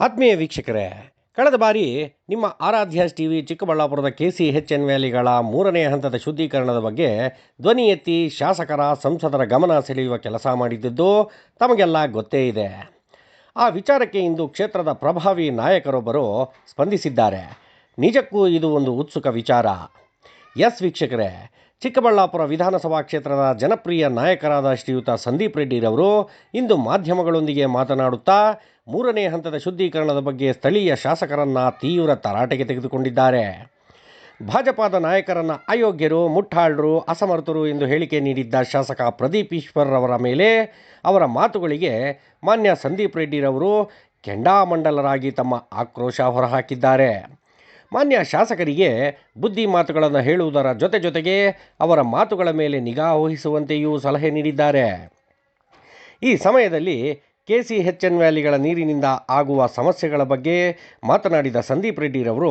ಆತ್ಮೀಯ ವೀಕ್ಷಕರೇ, ಕಳೆದ ಬಾರಿ ನಿಮ್ಮ ಆರಾಧ್ಯ ಟಿವಿ ಚಿಕ್ಕಬಳ್ಳಾಪುರದ KCHN ವ್ಯಾಲಿಗಳ 3ನೇ ಹಂತದ ಶುದ್ಧೀಕರಣದ ಬಗ್ಗೆ ಧ್ವನಿ ಎತ್ತಿ ಶಾಸಕರ ಸಂಸದರ ಗಮನ ಸೆಳೆಯುವ ಕೆಲಸ ಮಾಡಿದ್ದು ತಮಗೆಲ್ಲ ಗೊತ್ತೇ ಇದೆ. ಆ ವಿಚಾರಕ್ಕೆ ಇಂದು ಕ್ಷೇತ್ರದ ಪ್ರಭಾವಿ ನಾಯಕರೊಬ್ಬರು ಸ್ಪಂದಿಸಿದ್ದಾರೆ. ನಿಜಕ್ಕೂ ಇದು ಒಂದು ಉತ್ಸುಕ ವಿಚಾರ. ಎಸ್ ವೀಕ್ಷಕರೇ, ಚಿಕ್ಕಬಳ್ಳಾಪುರ ವಿಧಾನಸಭಾ ಕ್ಷೇತ್ರದ ಜನಪ್ರಿಯ ನಾಯಕರಾದ ಶ್ರೀಯುತ ಸಂದೀಪ್ ರೆಡ್ಡಿರವರು ಇಂದು ಮಾಧ್ಯಮಗಳೊಂದಿಗೆ ಮಾತನಾಡುತ್ತಾ 3ನೇ ಹಂತದ ಶುದ್ಧೀಕರಣದ ಬಗ್ಗೆ ಸ್ಥಳೀಯ ಶಾಸಕರನ್ನು ತೀವ್ರ ತರಾಟೆಗೆ ತೆಗೆದುಕೊಂಡಿದ್ದಾರೆ. ಭಾಜಪದ ನಾಯಕರನ್ನು ಅಯೋಗ್ಯರು, ಮುಟ್ಟಾಳರು, ಅಸಮರ್ಥರು ಎಂದು ಹೇಳಿಕೆ ನೀಡಿದ್ದ ಶಾಸಕ ಪ್ರದೀಪ್ ಈಶ್ವರ್ ಅವರ ಮೇಲೆ ಅವರ ಮಾತುಗಳಿಗೆ ಮಾನ್ಯ ಸಂದೀಪ್ ರೆಡ್ಡಿರವರು ಕೆಂಡಾಮಂಡಲರಾಗಿ ತಮ್ಮ ಆಕ್ರೋಶ ಹೊರಹಾಕಿದ್ದಾರೆ. ಮಾನ್ಯ ಶಾಸಕರಿಗೆ ಬುದ್ಧಿ ಮಾತುಗಳನ್ನು ಹೇಳುವುದರ ಜೊತೆಗೆ ಅವರ ಮಾತುಗಳ ಮೇಲೆ ನಿಗಾ ವಹಿಸುವಂತೆಯೂ ಸಲಹೆ ನೀಡಿದ್ದಾರೆ. ಈ ಸಮಯದಲ್ಲಿ KCHN ವ್ಯಾಲಿಗಳ ನೀರಿನಿಂದ ಆಗುವ ಸಮಸ್ಯೆಗಳ ಬಗ್ಗೆ ಮಾತನಾಡಿದ ಸಂದೀಪ್ ರೆಡ್ಡಿರವರು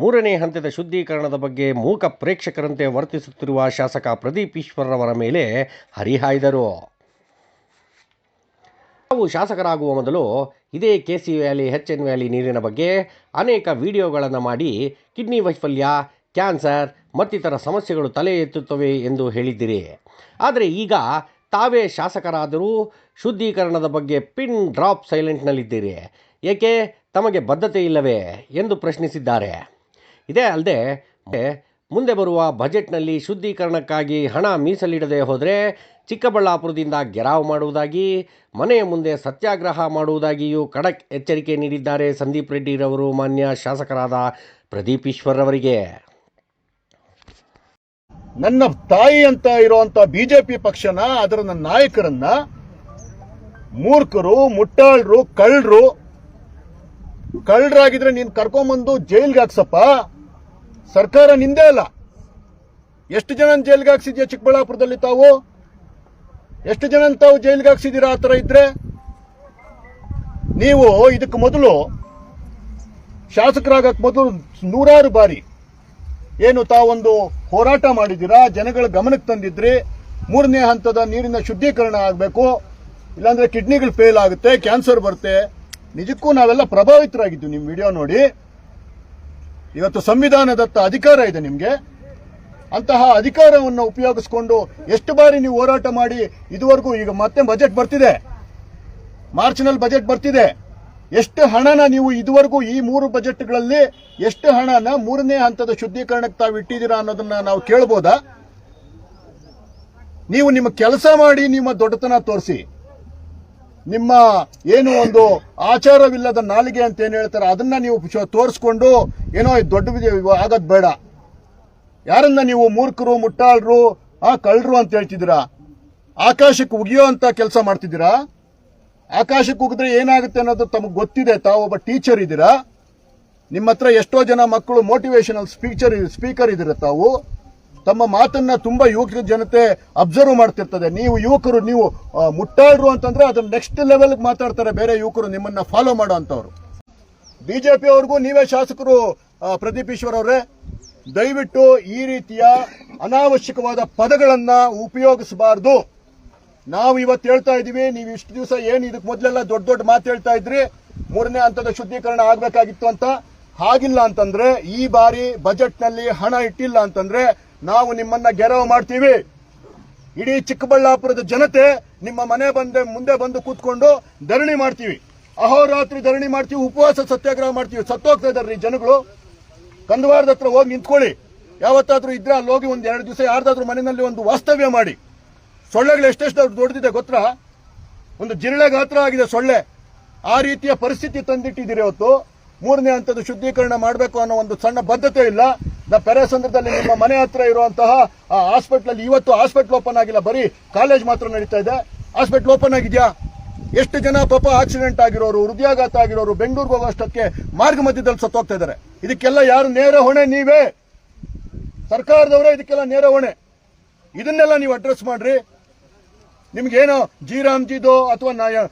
3ನೇ ಹಂತದ ಶುದ್ಧೀಕರಣದ ಬಗ್ಗೆ ಮೂಕ ಪ್ರೇಕ್ಷಕರಂತೆ ವರ್ತಿಸುತ್ತಿರುವ ಶಾಸಕ ಪ್ರದೀಪ್ ಈಶ್ವರ್ ಅವರ ಮೇಲೆ ಹರಿಹಾಯ್ದರು. ನಾವು ಶಾಸಕರಾಗುವ ಮೊದಲು ಇದೇ KCHN ವ್ಯಾಲಿ ನೀರಿನ ಬಗ್ಗೆ ಅನೇಕ ವಿಡಿಯೋಗಳನ್ನು ಮಾಡಿ ಕಿಡ್ನಿ ವೈಫಲ್ಯ, ಕ್ಯಾನ್ಸರ್ ಮತ್ತಿತರ ಸಮಸ್ಯೆಗಳು ತಲೆ ಎತ್ತುತ್ತವೆ ಎಂದು ಹೇಳಿದ್ದೀರಿ. ಆದರೆ ಈಗ ತಾವೇ ಶಾಸಕರಾದರೂ ಶುದ್ಧೀಕರಣದ ಬಗ್ಗೆ ಪಿನ್ ಡ್ರಾಪ್ ಸೈಲೆಂಟ್ನಲ್ಲಿದ್ದೀರಿ. ಏಕೆ, ತಮಗೆ ಬದ್ಧತೆ ಇಲ್ಲವೇ ಎಂದು ಪ್ರಶ್ನಿಸಿದ್ದಾರೆ. ಇದೇ ಅಲ್ಲದೆ ಮುಂದೆ ಬರುವ ಬಜೆಟ್ನಲ್ಲಿ ಶುದ್ಧೀಕರಣಕ್ಕಾಗಿ ಹಣ ಮೀಸಲಿಡದೆ ಹೋದರೆ ಚಿಕ್ಕಬಳ್ಳಾಪುರದಿಂದ ಗೆರಾವ್ ಮಾಡುವುದಾಗಿ, ಮನೆಯ ಮುಂದೆ ಸತ್ಯಾಗ್ರಹ ಮಾಡುವುದಾಗಿಯೂ ಖಡಕ್ ಎಚ್ಚರಿಕೆ ನೀಡಿದ್ದಾರೆ ಸಂದೀಪ್ ರೆಡ್ಡಿರವರು ಮಾನ್ಯ ಶಾಸಕರಾದ ಪ್ರದೀಪ್ ಈಶ್ವರ್ ಅವರಿಗೆ. ನನ್ನ ತಾಯಿ ಅಂತ ಇರುವಂತ ಬಿಜೆಪಿ ಪಕ್ಷನ, ಅದರ ನಾಯಕರನ್ನ ಮೂರ್ಖರು, ಮುಟ್ಟಾಳರು, ಕಳ್ಳರಾಗಿದ್ರೆ ನೀನ್ ಕರ್ಕೊಂಬಂದು ಜೈಲ್ಗೆ ಹಾಕ್ಸಪ್ಪ. ಸರ್ಕಾರ ನಿಂದೇ ಅಲ್ಲ. ಎಷ್ಟು ಜನ ಜೈಲ್ಗೆ ಹಾಕ್ಸಿದ್ಯಾ ಚಿಕ್ಕಬಳ್ಳಾಪುರದಲ್ಲಿ? ತಾವು ಎಷ್ಟು ಜನ ತಾವು ಜೈಲ್ಗೆ ಹಾಕ್ಸಿದೀರಾ? ಆ ತರ ಇದ್ರೆ ನೀವು ಇದಕ್ಕೆ ಮೊದಲು ಶಾಸಕರಾಗಕ್ ಮೊದಲು ನೂರಾರು ಬಾರಿ ಏನು ತಾವೊಂದು ಹೋರಾಟ ಮಾಡಿದ್ದೀರಾ, ಜನಗಳ ಗಮನಕ್ಕೆ ತಂದಿದ್ರಿ. 3ನೇ ಹಂತದ ನೀರಿನ ಶುದ್ಧೀಕರಣ ಆಗಬೇಕು, ಇಲ್ಲಾಂದ್ರೆ ಕಿಡ್ನಿಗಳು ಫೇಲ್ ಆಗುತ್ತೆ, ಕ್ಯಾನ್ಸರ್ ಬರುತ್ತೆ. ನಿಜಕ್ಕೂ ನಾವೆಲ್ಲ ಪ್ರಭಾವಿತರಾಗಿದ್ದು ನಿಮ್ಮ ವಿಡಿಯೋ ನೋಡಿ. ಇವತ್ತು ಸಂವಿಧಾನದತ್ತ ಅಧಿಕಾರ ಇದೆ ನಿಮ್ಗೆ. ಅಂತಹ ಅಧಿಕಾರವನ್ನು ಉಪಯೋಗಿಸಿಕೊಂಡು ಎಷ್ಟು ಬಾರಿ ನೀವು ಹೋರಾಟ ಮಾಡಿ ಇದುವರೆಗೂ, ಈಗ ಮತ್ತೆ ಬಜೆಟ್ ಬರ್ತಿದೆ, ಮಾರ್ಚ್ನಲ್ಲಿ ಬಜೆಟ್ ಬರ್ತಿದೆ. ಎಷ್ಟು ಹಣನ ನೀವು ಇದುವರೆಗೂ ಈ 3 ಬಜೆಟ್ಗಳಲ್ಲಿ ಎಷ್ಟು ಹಣನ 3ನೇ ಹಂತದ ಶುದ್ಧೀಕರಣಕ್ಕೆ ತಾವು ಇಟ್ಟಿದ್ದೀರಾ ಅನ್ನೋದನ್ನ ನಾವು ಕೇಳಬಹುದಾ? ನೀವು ನಿಮ್ಮ ಕೆಲಸ ಮಾಡಿ, ನಿಮ್ಮ ದೊಡ್ಡತನ ತೋರಿಸಿ. ನಿಮ್ಮ ಏನು ಒಂದು ಆಚಾರವಿಲ್ಲದ ನಾಲಿಗೆ ಅಂತ ಏನ್ ಹೇಳ್ತಾರೆ ಅದನ್ನ ನೀವು ತೋರಿಸ್ಕೊಂಡು ಏನೋ ದೊಡ್ಡ ಆಗೋದ್ ಬೇಡ. ಯಾರನ್ನ ನೀವು ಮೂರ್ಖರು, ಮುಟ್ಟಾಳರು, ಕಳ್ಳರು ಅಂತ ಹೇಳ್ತಿದ್ದೀರಾ? ಆಕಾಶಕ್ಕೆ ಉಗಿಯೋ ಅಂತ ಕೆಲಸ ಮಾಡ್ತಿದ್ದೀರಾ? ಆಕಾಶಕ್ಕೆ ಉಗಿದ್ರೆ ಏನಾಗುತ್ತೆ ಅನ್ನೋದು ತಮಗೆ ಗೊತ್ತಿದೆ. ತಾವೊಬ್ಬ ಟೀಚರ್ ಇದ್ದೀರಾ. ನಿಮ್ಮ ಹತ್ರ ಎಷ್ಟೋ ಜನ ಮಕ್ಕಳು ಮೋಟಿವೇಶನಲ್ ಸ್ಪೀಕರ್ ಇದ್ದೀರಾ. ತಾವು ತಮ್ಮ ಮಾತನ್ನ ತುಂಬಾ ಯುವಕ ಜನತೆ ಅಬ್ಸರ್ವ್ ಮಾಡ್ತಿರ್ತದೆ. ನೀವು ಯುವಕರು, ನೀವು ಮುಟ್ಟಾಡ್ರು ಅಂತಂದ್ರೆ ಅದನ್ನ ನೆಕ್ಸ್ಟ್ ಲೆವೆಲ್ ಮಾತಾಡ್ತಾರೆ ಬೇರೆ ಯುವಕರು ನಿಮ್ಮನ್ನ ಫಾಲೋ ಮಾಡೋ ಅಂತವ್ರು. ಬಿಜೆಪಿ ಅವ್ರಿಗೂ ನೀವೇ ಶಾಸಕರು ಪ್ರದೀಪ್ ಈಶ್ವರ್ ಅವರೇ, ದಯವಿಟ್ಟು ಈ ರೀತಿಯ ಅನಾವಶ್ಯಕವಾದ ಪದಗಳನ್ನ ಉಪಯೋಗಿಸಬಾರದು. ನಾವು ಇವತ್ತು ಹೇಳ್ತಾ ಇದೀವಿ, ನೀವು ಇಷ್ಟು ದಿವಸ ಏನು ಇದಕ್ಕೆ ಮೊದಲೆಲ್ಲ ದೊಡ್ಡ ಮಾತು ಹೇಳ್ತಾ ಇದ್ರಿ 3ನೇ ಹಂತದ ಶುದ್ಧೀಕರಣ ಆಗ್ಬೇಕಾಗಿತ್ತು ಅಂತ. ಹಾಗಿಲ್ಲ ಅಂತಂದ್ರೆ, ಈ ಬಾರಿ ಬಜೆಟ್ ನಲ್ಲಿ ಹಣ ಇಟ್ಟಿಲ್ಲ ಅಂತಂದ್ರೆ ನಾವು ನಿಮ್ಮನ್ನ ಗೆರವು ಮಾಡ್ತೀವಿ. ಇಡೀ ಚಿಕ್ಕಬಳ್ಳಾಪುರದ ಜನತೆ ನಿಮ್ಮ ಮನೆ ಮುಂದೆ ಬಂದು ಕೂತ್ಕೊಂಡು ಧರಣಿ ಮಾಡ್ತೀವಿ. ಅಹೋರಾತ್ರಿ ಧರಣಿ ಮಾಡ್ತೀವಿ, ಉಪವಾಸ ಸತ್ಯಾಗ್ರಹ ಮಾಡ್ತೀವಿ. ಸತ್ತೋಗ್ತಾ ಇದಾರ್ರಿ ಜನಗಳು. ಕಂದವಾರದ ಹತ್ರ ಹೋಗಿ ನಿಂತ್ಕೊಳ್ಳಿ. ಯಾವತ್ತಾದ್ರೂ ಇದ್ರೆ ಅಲ್ಲಿ ಹೋಗಿ 1-2 ದಿವಸ ಯಾರ್ದಾದ್ರೂ ಮನೆಯಲ್ಲಿ ಒಂದು ವಾಸ್ತವ್ಯ ಮಾಡಿ. ಸೊಳ್ಳೆಗಳು ಎಷ್ಟೆಷ್ಟು ದೊಡ್ಡದಿದೆ ಗೊತ್ತಾ? ಒಂದು ಜಿರಳೆ ಗಾತ್ರ ಆಗಿದೆ ಸೊಳ್ಳೆ. ಆ ರೀತಿಯ ಪರಿಸ್ಥಿತಿ ತಂದಿಟ್ಟಿದ್ದೀರಿ. ಇವತ್ತು 3ನೇ ಹಂತದ ಶುದ್ಧೀಕರಣ ಮಾಡಬೇಕು ಅನ್ನೋ ಒಂದು ಸಣ್ಣ ಬದ್ಧತೆ ಇಲ್ಲ. ಪೆರೇಸಂದ್ರದಲ್ಲಿ ನಿಮ್ಮ ಮನೆ ಹತ್ರ ಇರುವಂತಹ ಹಾಸ್ಪಿಟಲ್, ಇವತ್ತು ಹಾಸ್ಪಿಟಲ್ ಓಪನ್ ಆಗಿಲ್ಲ, ಬರೀ ಕಾಲೇಜ್ ಮಾತ್ರ ನಡೀತಾ ಇದೆ. ಹಾಸ್ಪಿಟಲ್ ಓಪನ್ ಆಗಿದ್ಯಾ? ಎಷ್ಟು ಜನ ಪಾಪ ಆಕ್ಸಿಡೆಂಟ್ ಆಗಿರೋರು, ಹೃದಯಾಘಾತ ಆಗಿರೋರು ಬೆಂಗಳೂರಿಗೆ ಹೋಗೋಷ್ಟಕ್ಕೆ ಮಾರ್ಗ ಮಧ್ಯದಲ್ಲಿ ಸತ್ತೋಗ್ತಾ ಇದ್ದಾರೆ. ಇದಕ್ಕೆಲ್ಲ ಯಾರು ನೇರ ಹೊಣೆ? ನೀವೇ, ಸರ್ಕಾರದವರೇ ಇದಕ್ಕೆಲ್ಲ ನೇರ ಹೊಣೆ. ಇದನ್ನೆಲ್ಲ ನೀವು ಅಡ್ರೆಸ್ ಮಾಡ್ರಿ. ನಿಮ್ಗೇನೋ ಜೀರಾಮ್ಜಿದೋ ಅಥವಾ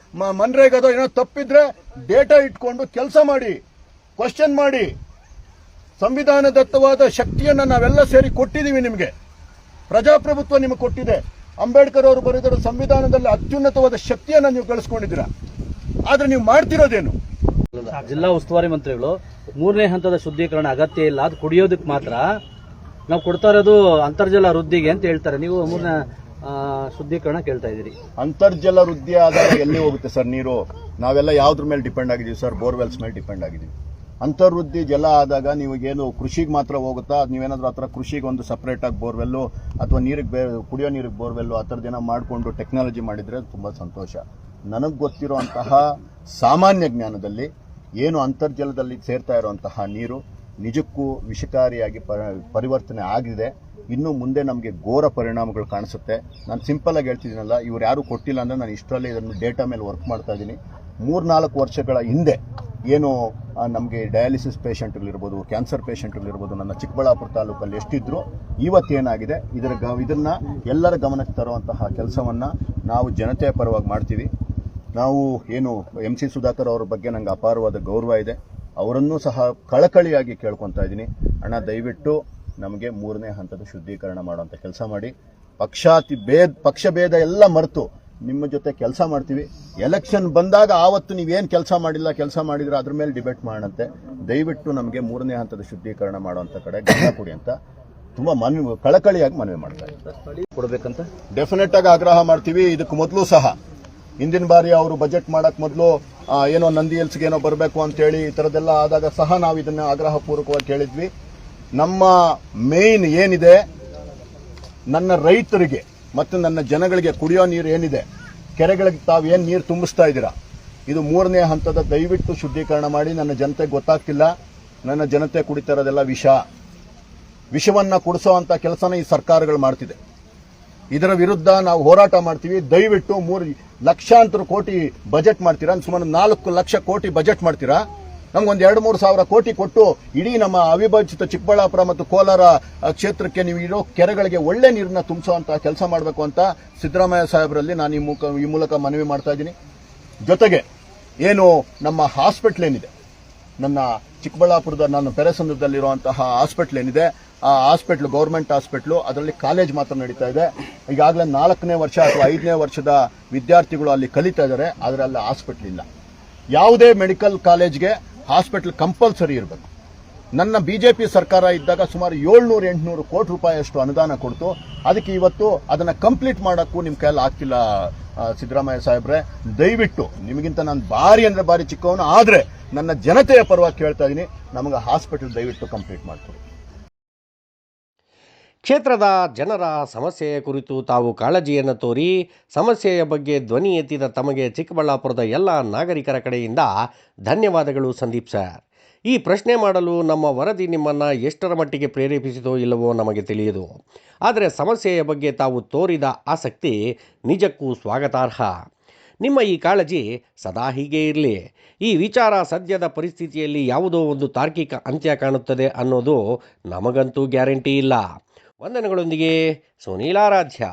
ಮನ್ರೇಗಾದೋ ಏನೋ ತಪ್ಪಿದ್ರೆ ಡೇಟಾ ಇಟ್ಕೊಂಡು ಕೆಲಸ ಮಾಡಿ, ಕ್ವಶನ್ ಮಾಡಿ. ಸಂವಿಧಾನದತ್ತವಾದ ಶಕ್ತಿಯನ್ನ ನಾವೆಲ್ಲ ಸೇರಿ ಕೊಟ್ಟಿದ್ದೀವಿ ನಿಮಗೆ. ಪ್ರಜಾಪ್ರಭುತ್ವ ನಿಮಗೆ ಕೊಟ್ಟಿದೆ. ಅಂಬೇಡ್ಕರ್ ಅವರು ಬರೆದಿರೋ ಸಂವಿಧಾನದಲ್ಲಿ ಅತ್ಯುನ್ನತವಾದ ಶಕ್ತಿಯನ್ನ ನೀವು ಗಳಿಸ್ಕೊಂಡಿದ್ದೀರಾ. ಆದ್ರೆ ನೀವು ಮಾಡ್ತಿರೋದೇನು? ಜಿಲ್ಲಾ ಉಸ್ತುವಾರಿ ಮಂತ್ರಿಗಳು 3ನೇ ಹಂತದ ಶುದ್ಧೀಕರಣ ಅಗತ್ಯ ಇಲ್ಲ, ಅದು ಕುಡಿಯೋದಕ್ಕೆ ಮಾತ್ರ ನಾವು ಕೊಡ್ತಾ ಇರೋದು ಅಂತರ್ಜಲ ವೃದ್ಧಿಗೆ ಅಂತ ಹೇಳ್ತಾರೆ. ನೀವು 3ನೇ ಶುದ್ಧೀಕರಣ ಕೇಳ್ತಾ ಇದ್ದೀರಿ. ಅಂತರ್ಜಲ ವೃದ್ಧಿ ಆದಾಗ ಎಲ್ಲಿ ಹೋಗುತ್ತೆ ಸರ್ ನೀರು? ನಾವೆಲ್ಲ ಯಾವ್ದ್ರ ಮೇಲೆ ಡಿಪೆಂಡ್ ಆಗಿದ್ದೀವಿ ಸರ್? ಬೋರ್ವೆಲ್ಸ್ ಮೇಲೆ ಡಿಪೆಂಡ್ ಆಗಿದ್ದೀವಿ. ಅಂತರ್ವೃದ್ಧಿ ಜಲ ಆದಾಗ ನೀವೇನು ಕೃಷಿಗೆ ಮಾತ್ರ ಹೋಗುತ್ತಾ? ನೀವೇನಾದ್ರೂ ಆ ಥರ ಕೃಷಿಗೆ ಒಂದು ಸಪ್ರೇಟ್ ಆಗಿ ಬೋರ್ವೆಲ್ಲು ಅಥವಾ ನೀರಿಗೆ ಕುಡಿಯೋ ನೀರಿಗೆ ಬೋರ್ವೆಲ್ಲು ಆ ಥರದ್ದೇನೋ ಮಾಡಿಕೊಂಡು ಟೆಕ್ನಾಲಜಿ ಮಾಡಿದರೆ ತುಂಬ ಸಂತೋಷ. ನನಗೆ ಗೊತ್ತಿರುವಂತಹ ಸಾಮಾನ್ಯ ಜ್ಞಾನದಲ್ಲಿ ಏನು ಅಂತರ್ಜಲದಲ್ಲಿ ಸೇರ್ತಾ ಇರುವಂತಹ ನೀರು ನಿಜಕ್ಕೂ ವಿಷಕಾರಿಯಾಗಿ ಪರಿವರ್ತನೆ ಆಗಿದೆ. ಇನ್ನು ಮುಂದೆ ನಮಗೆ ಘೋರ ಪರಿಣಾಮಗಳು ಕಾಣಿಸುತ್ತೆ. ನಾನು ಸಿಂಪಲ್ ಆಗಿ ಹೇಳ್ತಿದ್ದೀನಲ್ಲ, ಇವ್ರು ಯಾರು ಕೊಟ್ಟಿಲ್ಲ ಅಂದರೆ ನಾನು ಇಷ್ಟರಲ್ಲಿ ಇದನ್ನು ಡೇಟಾ ಮೇಲೆ ವರ್ಕ್ ಮಾಡ್ತಾ ಇದ್ದೀನಿ. 3-4 ವರ್ಷಗಳ ಹಿಂದೆ ಏನು ನಮಗೆ ಡಯಾಲಿಸಿಸ್ ಪೇಷಂಟ್ಗಳಿರ್ಬೋದು, ಕ್ಯಾನ್ಸರ್ ಪೇಷಂಟ್ಗಳಿರ್ಬೋದು ನನ್ನ ಚಿಕ್ಕಬಳ್ಳಾಪುರ ತಾಲೂಕಲ್ಲಿ ಎಷ್ಟಿದ್ರು, ಇವತ್ತೇನಾಗಿದೆ ಇದನ್ನ ಎಲ್ಲರ ಗಮನಕ್ಕೆ ತರುವಂತಹ ಕೆಲಸವನ್ನು ನಾವು ಜನತೆಯ ಪರವಾಗಿ ಮಾಡ್ತೀವಿ. ನಾವು ಏನು MC ಸುಧಾಕರ್ ಅವರ ಬಗ್ಗೆ ನಂಗೆ ಅಪಾರವಾದ ಗೌರವ ಇದೆ. ಅವರನ್ನೂ ಸಹ ಕಳಕಳಿಯಾಗಿ ಕೇಳ್ಕೊತಾ ಇದ್ದೀನಿ, ಅಣ್ಣ ದಯವಿಟ್ಟು ನಮಗೆ 3ನೇ ಹಂತದ ಶುದ್ಧೀಕರಣ ಮಾಡುವಂಥ ಕೆಲಸ ಮಾಡಿ. ಪಕ್ಷಭೇದ ಎಲ್ಲ ಮರೆತು ನಿಮ್ಮ ಜೊತೆ ಕೆಲಸ ಮಾಡ್ತೀವಿ. ಎಲೆಕ್ಷನ್ ಬಂದಾಗ ಆವತ್ತು ನೀವೇನು ಕೆಲಸ ಮಾಡಿದ್ರೆ ಅದ್ರ ಮೇಲೆ ಡಿಬೇಟ್ ಮಾಡೋಣಂತೆ. ದಯವಿಟ್ಟು ನಮಗೆ 3ನೇ ಹಂತದ ಶುದ್ಧೀಕರಣ ಮಾಡುವಂಥ ಕಡೆ ಗಮನ ಕೊಡಿ ಅಂತ ತುಂಬ ಕಳಕಳಿಯಾಗಿ ಮನವಿ ಮಾಡ್ತಾ ಇದ್ದೀನಿ. ಕೊಡಬೇಕಂತ ಡೆಫಿನೆಟ್ ಆಗಿ ಆಗ್ರಹ ಮಾಡ್ತೀವಿ. ಇದಕ್ಕೆ ಮೊದಲು ಸಹ ಹಿಂದಿನ ಬಾರಿ ಅವರು ಬಜೆಟ್ ಮಾಡಕ್ ಮೊದಲು ಏನೋ ನಂದಿ ಹಿಲ್ಸ್ಗೆ ಏನೋ ಬರಬೇಕು ಅಂತೇಳಿ ಈ ಥರದ್ದೆಲ್ಲ ಆದಾಗ ಸಹ ನಾವು ಇದನ್ನ ಆಗ್ರಹ ಪೂರ್ವಕವಾಗಿ ಕೇಳಿದ್ವಿ. ನಮ್ಮ ಮೇನ್ ಏನಿದೆ, ನನ್ನ ರೈತರಿಗೆ ಮತ್ತು ನನ್ನ ಜನಗಳಿಗೆ ಕುಡಿಯೋ ನೀರು ಏನಿದೆ, ಕೆರೆಗಳಿಗೆ ತಾವೇನು ನೀರು ತುಂಬಿಸ್ತಾ ಇದ್ದೀರಾ, ಇದು 3ನೇ ಹಂತದ ದಯವಿಟ್ಟು ಶುದ್ಧೀಕರಣ ಮಾಡಿ. ನನ್ನ ಜನತೆಗೆ ಗೊತ್ತಾಗ್ತಿಲ್ಲ, ನನ್ನ ಜನತೆ ಕುಡಿತಾ ಇರೋದೆಲ್ಲ ವಿಷವನ್ನ ಕುಡಿಸೋ ಅಂತ ಕೆಲಸನ ಈ ಸರ್ಕಾರಗಳು ಮಾಡ್ತಿದೆ. ಇದರ ವಿರುದ್ಧ ನಾವು ಹೋರಾಟ ಮಾಡ್ತೀವಿ. ದಯವಿಟ್ಟು 3 ಲಕ್ಷಾಂತರ ಕೋಟಿ ಬಜೆಟ್ ಮಾಡ್ತೀರಾ, ಸುಮಾರು 4 ಲಕ್ಷ ಕೋಟಿ ಬಜೆಟ್ ಮಾಡ್ತೀರಾ, ನಮ್ಗೊಂದು 2-3 ಸಾವಿರ ಕೋಟಿ ಕೊಟ್ಟು ಇಡೀ ನಮ್ಮ ಅವಿಭಜಿತ ಚಿಕ್ಕಬಳ್ಳಾಪುರ ಮತ್ತು ಕೋಲಾರ ಕ್ಷೇತ್ರಕ್ಕೆ ನೀವು ಇರೋ ಕೆರೆಗಳಿಗೆ ಒಳ್ಳೆ ನೀರನ್ನ ತುಂಬಿಸುವಂತಹ ಕೆಲಸ ಮಾಡಬೇಕು ಅಂತ ಸಿದ್ದರಾಮಯ್ಯ ಸಾಹೇಬರಲ್ಲಿ ನಾನು ಈ ಮೂಲಕ ಮನವಿ ಮಾಡ್ತಾ ಇದ್ದೀನಿ. ಜೊತೆಗೆ ಏನು ನಮ್ಮ ಹಾಸ್ಪಿಟಲ್ ಏನಿದೆ, ನನ್ನ ಚಿಕ್ಕಬಳ್ಳಾಪುರದ ನಾನು ಪೆರೆಸಂದ್ರದಲ್ಲಿರುವಂತಹ ಹಾಸ್ಪಿಟಲ್ ಏನಿದೆ, ಆ ಹಾಸ್ಪಿಟ್ಲು ಗೌರ್ಮೆಂಟ್ ಹಾಸ್ಪಿಟ್ಲು, ಅದರಲ್ಲಿ ಕಾಲೇಜ್ ಮಾತ್ರ ನಡೀತಾ ಇದೆ. ಈಗಾಗಲೇ 4ನೇ ವರ್ಷ ಅಥವಾ 5ನೇ ವರ್ಷದ ವಿದ್ಯಾರ್ಥಿಗಳು ಅಲ್ಲಿ ಕಲಿತಾ ಇದ್ದಾರೆ, ಆದರೆ ಅಲ್ಲಿ ಹಾಸ್ಪಿಟ್ಲ್ ಇಲ್ಲ. ಯಾವುದೇ ಮೆಡಿಕಲ್ ಕಾಲೇಜ್ಗೆ ಹಾಸ್ಪಿಟಲ್ ಕಂಪಲ್ಸರಿ ಇರಬೇಕು. ನನ್ನ ಬಿಜೆಪಿ ಸರ್ಕಾರ ಇದ್ದಾಗ ಸುಮಾರು 700-800 ಕೋಟಿ ರೂಪಾಯಿಯಷ್ಟು ಅನುದಾನ ಕೊಡ್ತು. ಅದಕ್ಕೆ ಇವತ್ತು ಅದನ್ನು ಕಂಪ್ಲೀಟ್ ಮಾಡೋಕ್ಕೂ ನಿಮ್ಮ ಕೈಯಲ್ಲಿ ಆಗ್ತಿಲ್ಲ. ಸಿದ್ದರಾಮಯ್ಯ ಸಾಹೇಬ್ರೆ, ದಯವಿಟ್ಟು ನಿಮಗಿಂತ ನಾನು ಭಾರಿ ಅಂದರೆ ಭಾರಿ ಚಿಕ್ಕವನು, ಆದರೆ ನನ್ನ ಜನತೆಯ ಪರವಾಗಿ ಕೇಳ್ತಾ ಇದ್ದೀನಿ, ನಮಗೆ ಹಾಸ್ಪಿಟಲ್ ದಯವಿಟ್ಟು ಕಂಪ್ಲೀಟ್ ಮಾಡಿಕೊಡಿ. ಕ್ಷೇತ್ರದ ಜನರ ಸಮಸ್ಯೆಯ ಕುರಿತು ತಾವು ಕಾಳಜಿಯನ್ನು ತೋರಿ ಸಮಸ್ಯೆಯ ಬಗ್ಗೆ ಧ್ವನಿ ಎತ್ತಿದ ತಮಗೆ ಚಿಕ್ಕಬಳ್ಳಾಪುರದ ಎಲ್ಲ ನಾಗರಿಕರ ಕಡೆಯಿಂದ ಧನ್ಯವಾದಗಳು ಸಂದೀಪ್ ಸರ್. ಈ ಪ್ರಶ್ನೆ ಮಾಡಲು ನಮ್ಮ ವರದಿ ನಿಮ್ಮನ್ನು ಎಷ್ಟರ ಮಟ್ಟಿಗೆ ಪ್ರೇರೇಪಿಸಿದೋ ಇಲ್ಲವೋ ನಮಗೆ ತಿಳಿಯದು. ಆದರೆ ಸಮಸ್ಯೆಯ ಬಗ್ಗೆ ತಾವು ತೋರಿದ ಆಸಕ್ತಿ ನಿಜಕ್ಕೂ ಸ್ವಾಗತಾರ್ಹ. ನಿಮ್ಮ ಈ ಕಾಳಜಿ ಸದಾ ಹೀಗೆ ಇರಲಿ. ಈ ವಿಚಾರ ಸದ್ಯದ ಪರಿಸ್ಥಿತಿಯಲ್ಲಿ ಯಾವುದೋ ಒಂದು ತಾರ್ಕಿಕ ಅಂತ್ಯ ಕಾಣುತ್ತದೆ ಅನ್ನೋದು ನಮಗಂತೂ ಗ್ಯಾರಂಟಿ ಇಲ್ಲ. ವಂದನೆಗಳೊಂದಿಗೆ ಸುನೀಲ್ ಆರಾಧ್ಯ.